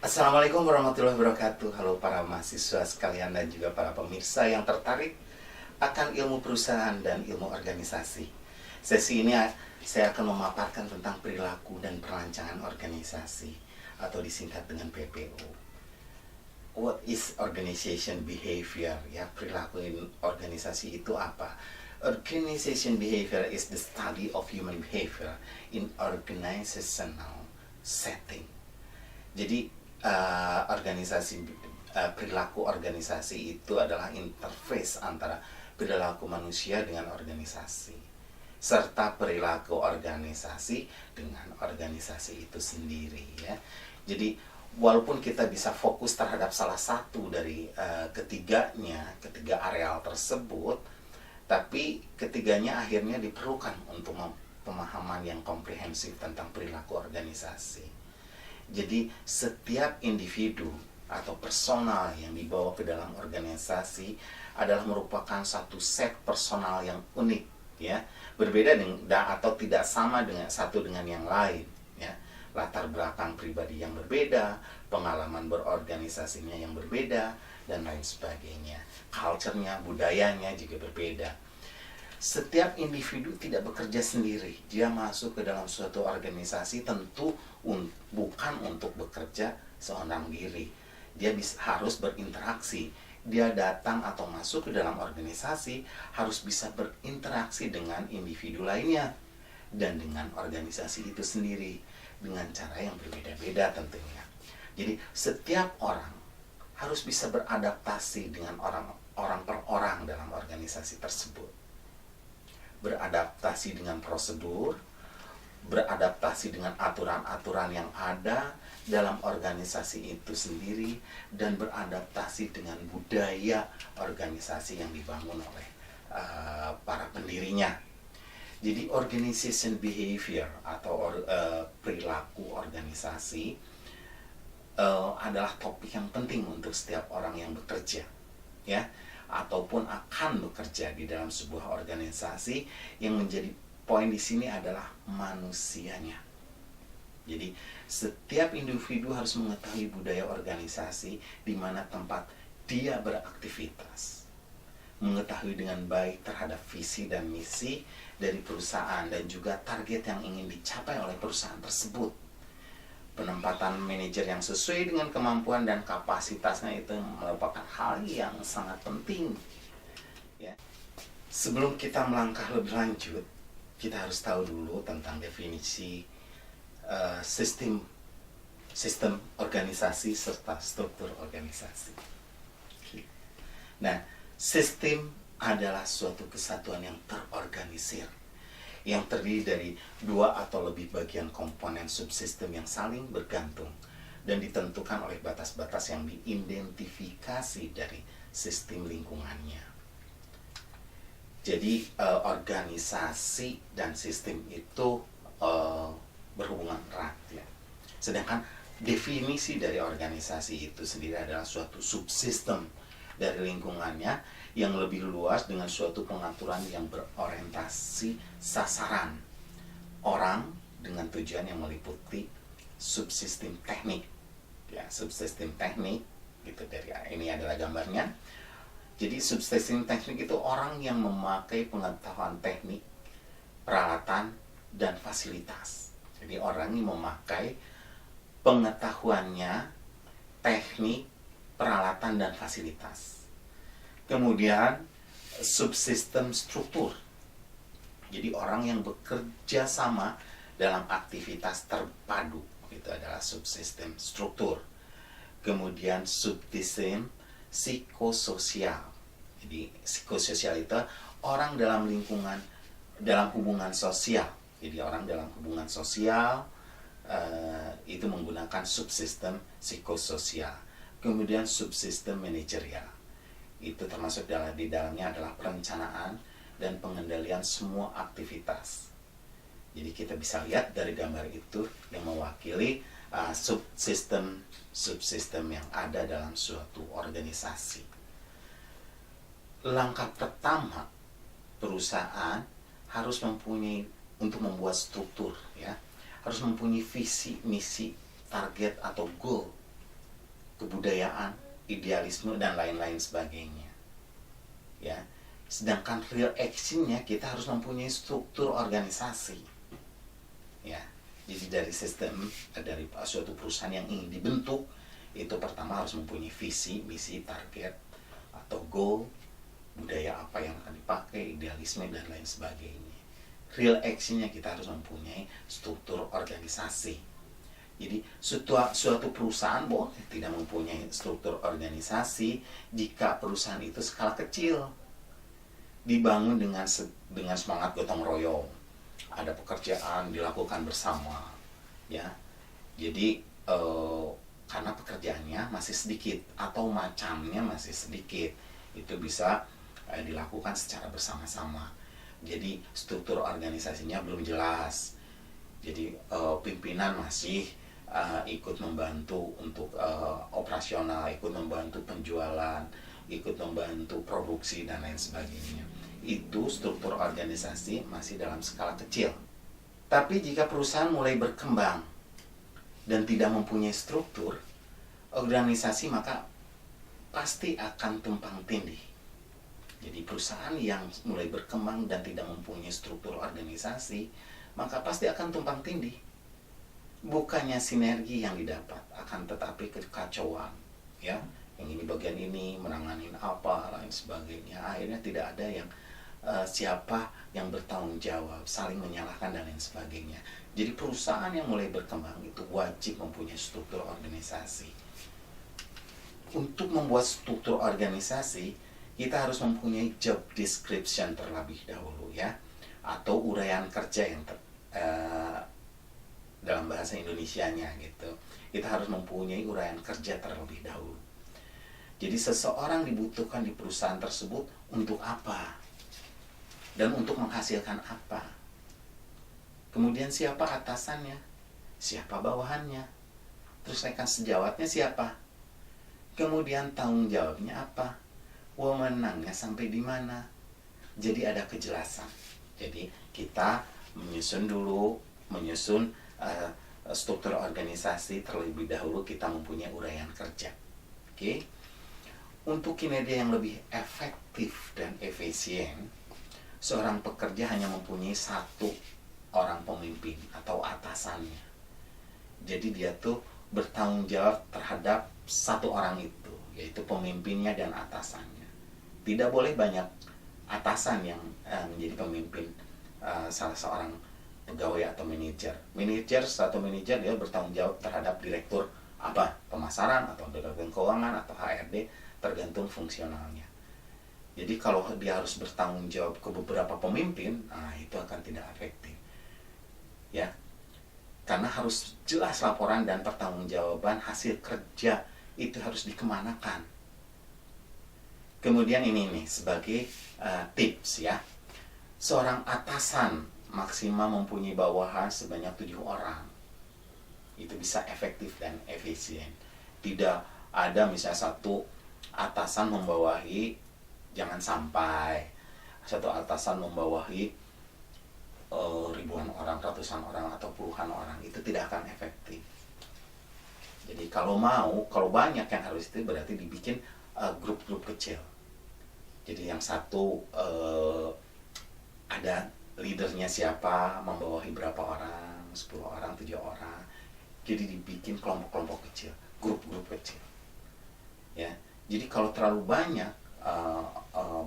Assalamualaikum warahmatullahi wabarakatuh. Halo para mahasiswa sekalian dan juga para pemirsa yang tertarik akan ilmu perusahaan dan ilmu organisasi. Sesi ini saya akan memaparkan tentang perilaku dan perancangan organisasi atau disingkat dengan PPO. What is organization behavior? Ya, perilaku organisasi itu apa? Organization behavior is the study of human behavior in organizational setting. Jadi perilaku organisasi itu adalah interface antara perilaku manusia dengan organisasi, serta perilaku organisasi dengan organisasi itu sendiri, ya. Jadi walaupun kita bisa fokus terhadap salah satu dari ketiga areal tersebut, tapi ketiganya akhirnya diperlukan untuk pemahaman yang komprehensif tentang perilaku organisasi. Jadi setiap individu atau personal yang dibawa ke dalam organisasi adalah merupakan satu set personal yang unik, ya, berbeda atau tidak sama dengan satu dengan yang lain, ya. Latar belakang pribadi yang berbeda, pengalaman berorganisasinya yang berbeda, dan lain sebagainya. Culture-nya, budayanya juga berbeda. Setiap individu tidak bekerja sendiri. Dia masuk ke dalam suatu organisasi tentu bukan untuk bekerja seorang diri. Dia harus berinteraksi. Dia datang atau masuk ke dalam organisasi harus bisa berinteraksi dengan individu lainnya dan dengan organisasi itu sendiri dengan cara yang berbeda-beda tentunya. Jadi setiap orang harus bisa beradaptasi dengan orang per orang dalam organisasi tersebut. Beradaptasi dengan prosedur, beradaptasi dengan aturan-aturan yang ada dalam organisasi itu sendiri, dan beradaptasi dengan budaya organisasi yang dibangun oleh para pendirinya. Jadi organization behavior atau perilaku organisasi adalah topik yang penting untuk setiap orang yang bekerja, ya, ataupun akan bekerja di dalam sebuah organisasi. Yang menjadi poin di sini adalah manusianya. Jadi setiap individu harus mengetahui budaya organisasi di mana tempat dia beraktivitas, mengetahui dengan baik terhadap visi dan misi dari perusahaan dan juga target yang ingin dicapai oleh perusahaan tersebut. Penempatan manajer yang sesuai dengan kemampuan dan kapasitasnya itu merupakan hal yang sangat penting, ya. Sebelum kita melangkah lebih lanjut, kita harus tahu dulu tentang definisi sistem organisasi serta struktur organisasi. Nah, sistem adalah suatu kesatuan yang terorganisir, yang terdiri dari dua atau lebih bagian komponen subsistem yang saling bergantung dan ditentukan oleh batas-batas yang diidentifikasi dari sistem lingkungannya. Jadi organisasi dan sistem itu berhubungan erat, ya. Sedangkan definisi dari organisasi itu sendiri adalah suatu subsistem dari lingkungannya yang lebih luas dengan suatu pengaturan yang berorientasi sasaran orang dengan tujuan yang meliputi subsistem teknik, ya. Subsistem teknik gitu, dari ini adalah gambarnya. Jadi subsistem teknik itu orang yang memakai pengetahuan teknik, peralatan, dan fasilitas. Jadi orang yang memakai pengetahuannya, teknik, peralatan, dan fasilitas. Kemudian subsistem struktur. Jadi orang yang bekerja sama dalam aktivitas terpadu, itu adalah subsistem struktur. Kemudian subsistem psikososial. Jadi psikososial itu orang dalam lingkungan, dalam hubungan sosial. Jadi orang dalam hubungan sosial itu menggunakan subsistem psikososial. Kemudian subsistem manajerial. Itu termasuk di dalamnya adalah perencanaan dan pengendalian semua aktivitas. Jadi kita bisa lihat dari gambar itu yang mewakili subsistem yang ada dalam suatu organisasi. Langkah pertama perusahaan harus mempunyai, untuk membuat struktur, ya, harus mempunyai visi, misi, target atau goal kebudayaan, idealisme dan lain-lain sebagainya. Ya. Sedangkan real action-nya kita harus mempunyai struktur organisasi. Ya. Jadi dari sistem, dari suatu perusahaan yang ingin dibentuk, itu pertama harus mempunyai visi, misi, target, atau goal, budaya apa yang akan dipakai, idealisme, dan lain sebagainya. Real action-nya kita harus mempunyai struktur organisasi. Jadi suatu perusahaan boleh tidak mempunyai struktur organisasi jika perusahaan itu skala kecil, dibangun dengan semangat gotong royong, ada pekerjaan dilakukan bersama, ya. Jadi karena pekerjaannya masih sedikit atau macamnya masih sedikit, itu bisa dilakukan secara bersama-sama. Jadi struktur organisasinya belum jelas. Jadi pimpinan masih ikut membantu untuk operasional, ikut membantu penjualan, ikut membantu produksi dan lain sebagainya. Itu struktur organisasi masih dalam skala kecil. Tapi jika perusahaan mulai berkembang dan tidak mempunyai struktur organisasi, maka pasti akan tumpang tindih. Jadi perusahaan yang mulai berkembang dan tidak mempunyai struktur organisasi, maka pasti akan tumpang tindih. Bukannya sinergi yang didapat, akan tetapi kekacauan, ya. Yang ini bagian ini menanganin apa, lain sebagainya. Akhirnya tidak ada yang siapa yang bertanggung jawab, saling menyalahkan dan lain sebagainya. Jadi perusahaan yang mulai berkembang itu wajib mempunyai struktur organisasi. Untuk membuat struktur organisasi, kita harus mempunyai job description terlebih dahulu, ya, atau uraian kerja yang dalam bahasa Indonesianya gitu. Kita harus mempunyai uraian kerja terlebih dahulu. Jadi seseorang dibutuhkan di perusahaan tersebut untuk apa? Dan untuk menghasilkan apa? Kemudian siapa atasannya? Siapa bawahannya? Terus rekan sejawatnya siapa? Kemudian tanggung jawabnya apa? Wewenangnya sampai di mana? Jadi ada kejelasan. Jadi kita menyusun struktur organisasi terlebih dahulu, kita mempunyai uraian kerja. Oke? Untuk kinerja yang lebih efektif dan efisien, seorang pekerja hanya mempunyai satu orang pemimpin atau atasannya. Jadi dia tuh bertanggung jawab terhadap satu orang itu, yaitu pemimpinnya dan atasannya. Tidak boleh banyak atasan yang menjadi pemimpin salah seorang pegawai atau manajer. Satu manajer dia bertanggung jawab terhadap direktur apa, pemasaran atau direktur keuangan atau HRD, tergantung fungsionalnya. Jadi kalau dia harus bertanggung jawab ke beberapa pemimpin, itu akan tidak efektif, ya. Karena harus jelas laporan dan pertanggungjawaban hasil kerja itu harus dikemanakan. Kemudian ini nih sebagai tips, ya. Seorang atasan maksimal mempunyai bawahan sebanyak 7 orang. Itu bisa efektif dan efisien. Tidak ada misalnya satu atasan membawahi, jangan sampai satu atasan membawahi ribuan orang, ratusan orang, atau puluhan orang. Itu tidak akan efektif. Jadi kalau banyak yang harus, itu berarti dibikin grup-grup kecil. Jadi yang satu ada leadernya siapa, membawahi berapa orang, 10 orang, 7 orang. Jadi dibikin kelompok-kelompok kecil, grup-grup kecil. Ya. Jadi kalau terlalu banyak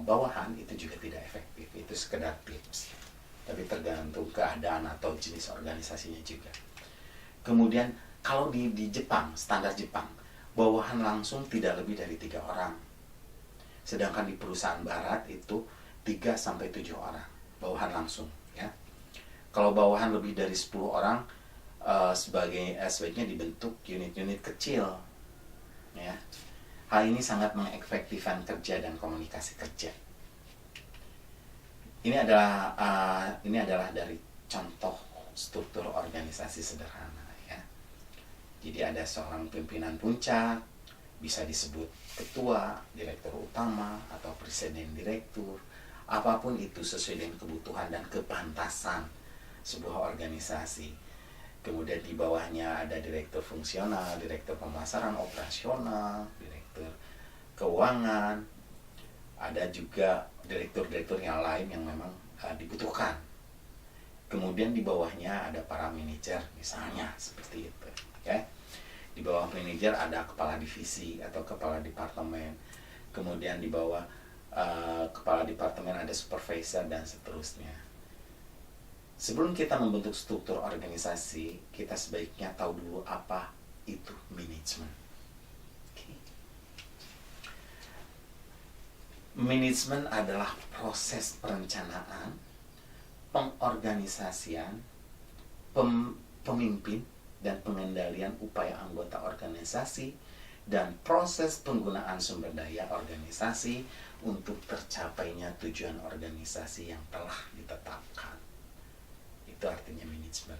bawahan, itu juga tidak efektif. Itu sekedar tips. Tapi tergantung keadaan atau jenis organisasinya juga. Kemudian kalau di Jepang, standar Jepang, bawahan langsung tidak lebih dari 3 orang. Sedangkan di perusahaan barat itu 3-7 orang bawahan langsung, ya. Kalau bawahan lebih dari 10 orang, sebaiknya dibentuk unit-unit kecil, ya. Hal ini sangat mengefektifkan kerja dan komunikasi kerja. Ini adalah dari contoh struktur organisasi sederhana, ya. Jadi ada seorang pimpinan puncak, bisa disebut ketua, direktur utama, atau presiden direktur. Apapun itu sesuai dengan kebutuhan dan kepantasan sebuah organisasi. Kemudian di bawahnya ada direktur fungsional, direktur pemasaran operasional, direktur keuangan, ada juga direktur-direktur yang lain yang memang dibutuhkan. Kemudian di bawahnya ada para manajer misalnya seperti itu, ya. Di bawah manajer ada kepala divisi atau kepala departemen. Kemudian di bawah kepala departemen ada supervisor dan seterusnya. Sebelum kita membentuk struktur organisasi, kita sebaiknya tahu dulu apa itu manajemen. Okay. Manajemen adalah proses perencanaan, pengorganisasian, pemimpin, dan pengendalian upaya anggota organisasi, dan proses penggunaan sumber daya organisasi untuk tercapainya tujuan organisasi yang telah ditetapkan. Itu artinya manajemen.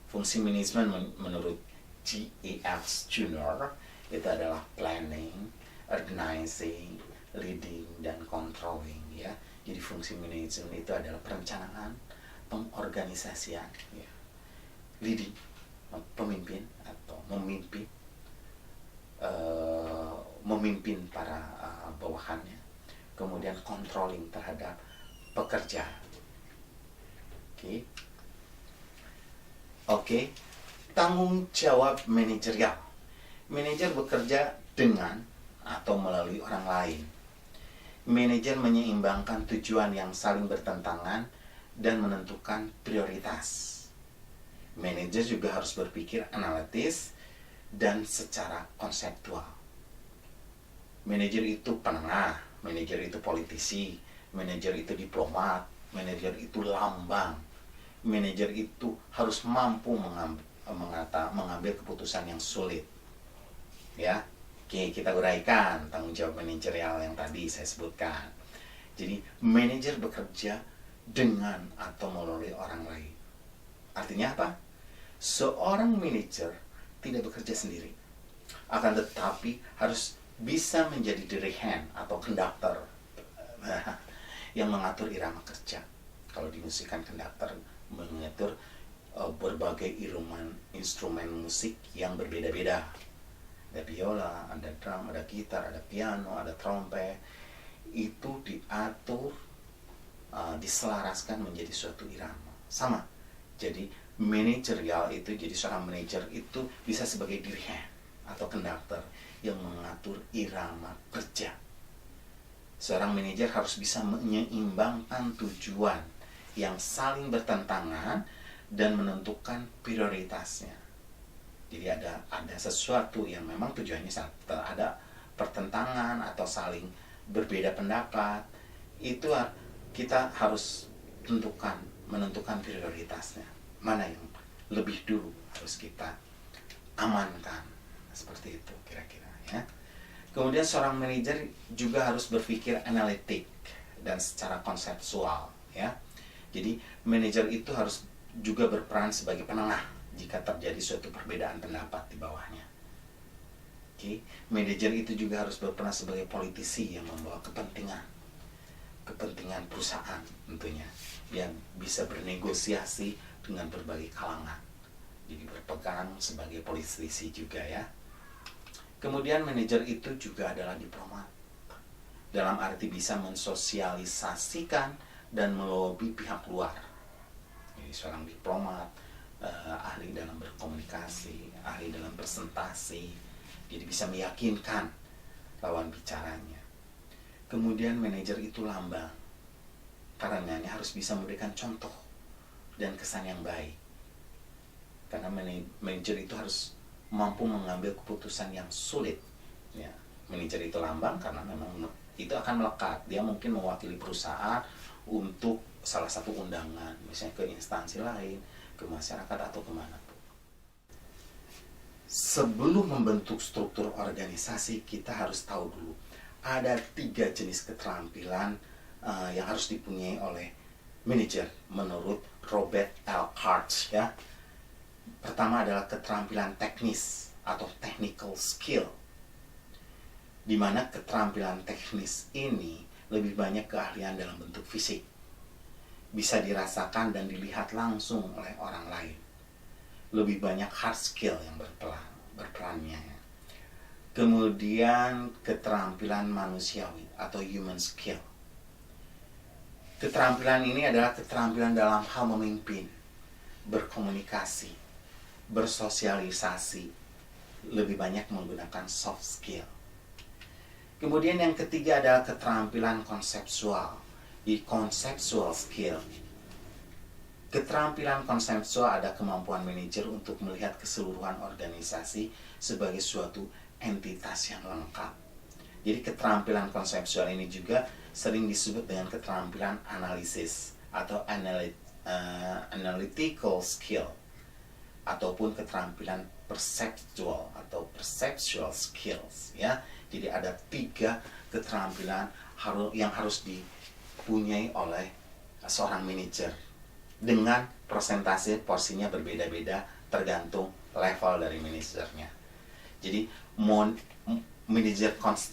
Fungsi manajemen menurut G.E.F. Junior itu adalah planning, organizing, leading, dan controlling, ya. Jadi fungsi manajemen itu adalah perencanaan, pengorganisasian, ya. Leading, pemimpin atau memimpin para bawahannya. Kemudian controlling terhadap pekerja. Oke. Tanggung jawab manajerial. Manajer bekerja dengan atau melalui orang lain. Manajer menyeimbangkan tujuan yang saling bertentangan dan menentukan prioritas. Manajer juga harus berpikir analitis dan secara konseptual. Manajer itu penengah, manajer itu politisi, manajer itu diplomat, manajer itu lambang. Manajer itu harus mampu mengambil keputusan yang sulit. Ya, oke, kita uraikan tanggung jawab manajerial yang tadi saya sebutkan. Jadi, manajer bekerja dengan atau melalui orang lain. Artinya apa? Seorang manajer tidak bekerja sendiri, akan tetapi harus bisa menjadi dirigen atau konduktor yang mengatur irama kerja. Kalau di musik kan konduktor mengatur berbagai instrumen musik yang berbeda-beda. Ada biola, ada drum, ada gitar, ada piano, ada trompet. Itu diatur, diselaraskan menjadi suatu irama. Sama. Jadi manajerial itu, jadi seorang manajer itu bisa sebagai dirigen atau konduktor yang mengatur irama kerja. Seorang manajer harus bisa menyeimbangkan tujuan yang saling bertentangan dan menentukan prioritasnya. Jadi ada sesuatu yang memang tujuannya ada pertentangan atau saling berbeda pendapat. Itu kita harus menentukan prioritasnya. Mana yang lebih dulu harus kita amankan. Seperti itu kira-kira, ya. Kemudian seorang manajer juga harus berpikir analitik dan secara konseptual, ya. Jadi manajer itu harus juga berperan sebagai penengah jika terjadi suatu perbedaan pendapat di bawahnya. Oke, manajer itu juga harus berperan sebagai politisi yang membawa kepentingan perusahaan tentunya, yang bisa bernegosiasi dengan berbagai kalangan. Jadi berpegang sebagai politisi juga, ya. Kemudian manajer itu juga adalah diplomat, dalam arti bisa mensosialisasikan dan melobi pihak luar. Jadi seorang diplomat, ahli dalam berkomunikasi, ahli dalam presentasi, jadi bisa meyakinkan lawan bicaranya. Kemudian manajer itu lambang, karenanya harus bisa memberikan contoh dan kesan yang baik. Karena manajer itu harus mampu mengambil keputusan yang sulit, ya. Manajer itu lambang karena memang itu akan melekat. Dia mungkin mewakili perusahaan untuk salah satu undangan, misalnya ke instansi lain, ke masyarakat atau kemana pun. Sebelum membentuk struktur organisasi, kita harus tahu dulu ada 3 jenis keterampilan yang harus dipunyai oleh manajer menurut Robert L. Karch, ya. Pertama adalah keterampilan teknis atau technical skill, di mana keterampilan teknis ini lebih banyak keahlian dalam bentuk fisik, bisa dirasakan dan dilihat langsung oleh orang lain. lebih banyak hard skill yang berperannya. Kemudian keterampilan manusiawi atau human skill. Keterampilan ini adalah keterampilan dalam hal memimpin, berkomunikasi, bersosialisasi, lebih banyak menggunakan soft skill. Kemudian yang ketiga adalah keterampilan konseptual, di conceptual skill. Keterampilan konseptual ada kemampuan manajer untuk melihat keseluruhan organisasi sebagai suatu entitas yang lengkap. Jadi keterampilan konseptual ini juga sering disebut dengan keterampilan analisis atau analytical skill, ataupun keterampilan perceptual atau perceptual skills, ya. Jadi ada 3 keterampilan yang harus dipunyai oleh seorang manajer dengan persentase porsinya berbeda-beda tergantung level dari manajernya. Jadi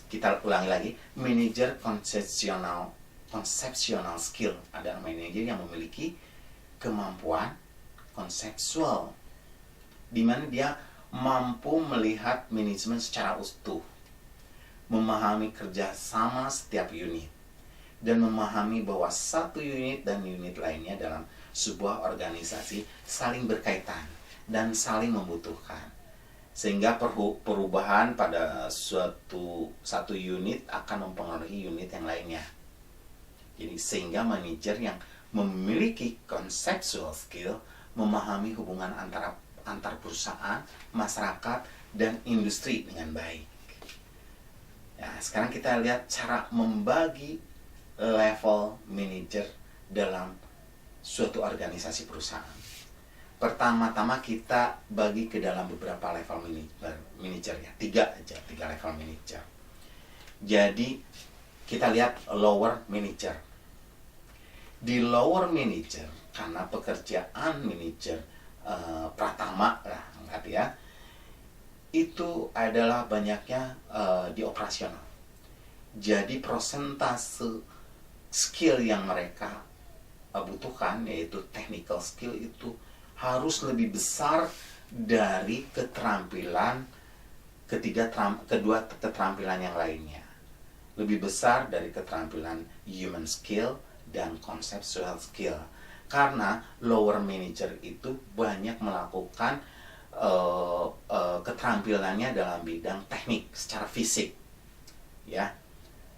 kita ulangi lagi, manajer conceptual skill adalah manajer yang memiliki kemampuan konseptual, di mana dia mampu melihat manajemen secara utuh, memahami kerjasama setiap unit, dan memahami bahwa satu unit dan unit lainnya dalam sebuah organisasi saling berkaitan dan saling membutuhkan. Sehingga perubahan pada satu unit akan mempengaruhi unit yang lainnya. Jadi sehingga manajer yang memiliki conceptual skill memahami hubungan antar perusahaan, masyarakat, dan industri dengan baik. Ya, sekarang kita lihat cara membagi level manajer dalam suatu organisasi perusahaan. Pertama-tama kita bagi ke dalam beberapa level manajer, ya, 3 level manajer. Jadi kita lihat lower manager. Di lower manager, karena pekerjaan manajer pratama lah, ya, itu adalah banyaknya di operasional. Jadi prosentase skill yang mereka butuhkan, yaitu technical skill, itu harus lebih besar dari kedua keterampilan yang lainnya. Lebih besar dari keterampilan human skill dan conceptual skill. Karena lower manager itu banyak melakukan keterampilannya dalam bidang teknik secara fisik, ya.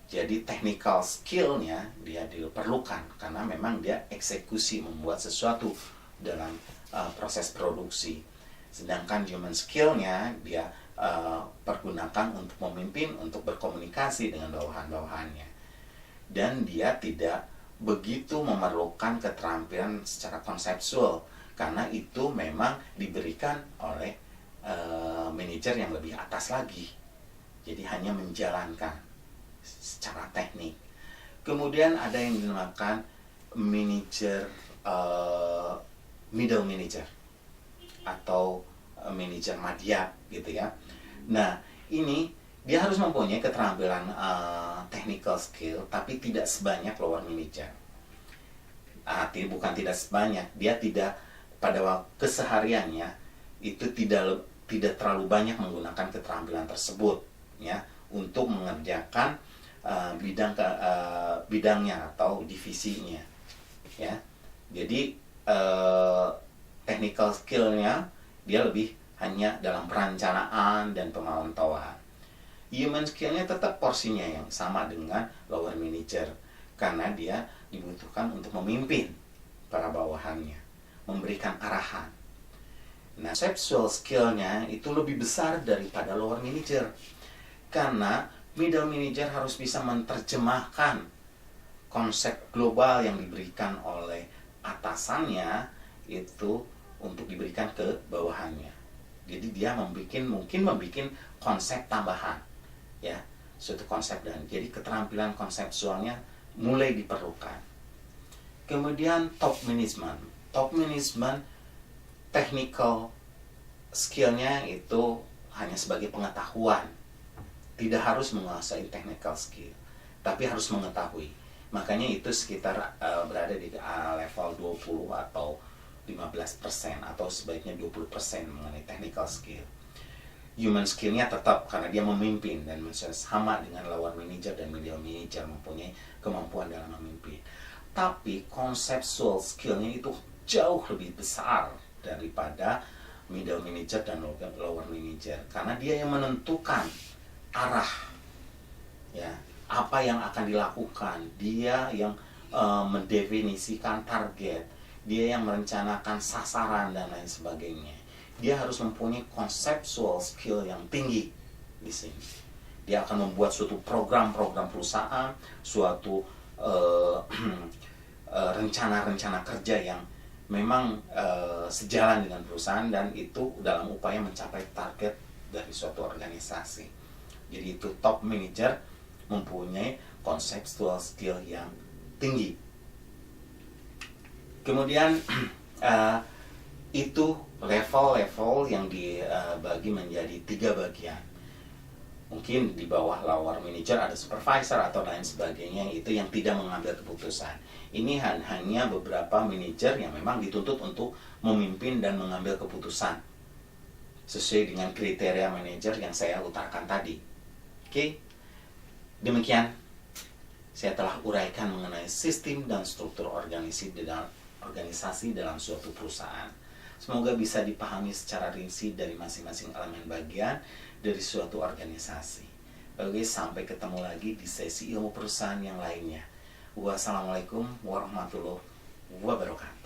Jadi technical skillnya dia diperlukan karena memang dia eksekusi membuat sesuatu dalam proses produksi. Sedangkan human skillnya dia pergunakan untuk memimpin, untuk berkomunikasi dengan bawahan-bawahannya. Dan dia tidak begitu memerlukan keterampilan secara konseptual, karena itu memang diberikan oleh manajer yang lebih atas lagi. Jadi hanya menjalankan secara teknik. Kemudian ada yang dinamakan manajer middle manager atau manajer madya, gitu ya. Nah, ini dia harus mempunyai keterampilan technical skill, tapi tidak sebanyak lower manager. Bukan tidak sebanyak, dia tidak pada kesehariannya itu tidak terlalu banyak menggunakan keterampilan tersebut, ya, untuk mengerjakan bidangnya atau divisinya, ya. Jadi technical skillnya dia lebih hanya dalam perencanaan dan pemantauan. Human skillnya tetap porsinya yang sama dengan lower manager, karena dia dibutuhkan untuk memimpin para bawahannya, memberikan arahan. Nah, conceptual skillnya itu lebih besar daripada lower manager, karena middle manager harus bisa menerjemahkan konsep global yang diberikan oleh atasannya itu untuk diberikan ke bawahannya. Jadi dia mungkin membuat konsep tambahan, ya, suatu konsep, dan jadi keterampilan konseptualnya mulai diperlukan. Kemudian top management technical skillnya itu hanya sebagai pengetahuan, tidak harus menguasai technical skill, tapi harus mengetahui. Makanya itu sekitar berada di level 20 atau 15% atau sebaiknya 20% mengenai technical skill. Human skill-nya tetap karena dia memimpin dan sama dengan lower manager dan middle manager, mempunyai kemampuan dalam memimpin. Tapi conceptual skill-nya itu jauh lebih besar daripada middle manager dan lower manager karena dia yang menentukan arah, ya, apa yang akan dilakukan, dia yang mendefinisikan target, dia yang merencanakan sasaran dan lain sebagainya. Dia harus mempunyai conceptual skill yang tinggi di sini. Dia akan membuat suatu program-program perusahaan, suatu rencana-rencana kerja yang memang sejalan dengan perusahaan dan itu dalam upaya mencapai target dari suatu organisasi. Jadi itu top manager mempunyai conceptual skill yang tinggi. Kemudian itu level-level yang dibagi menjadi 3 bagian. Mungkin di bawah lower manager ada supervisor atau lain sebagainya, itu yang tidak mengambil keputusan. Ini hanya beberapa manajer yang memang dituntut untuk memimpin dan mengambil keputusan sesuai dengan kriteria manajer yang saya utarakan tadi. Oke, demikian saya telah uraikan mengenai sistem dan struktur organisasi dalam suatu perusahaan. Semoga bisa dipahami secara rinci dari masing-masing elemen bagian dari suatu organisasi. Oke, sampai ketemu lagi di sesi ilmu perusahaan yang lainnya. Wassalamualaikum warahmatullahi wabarakatuh.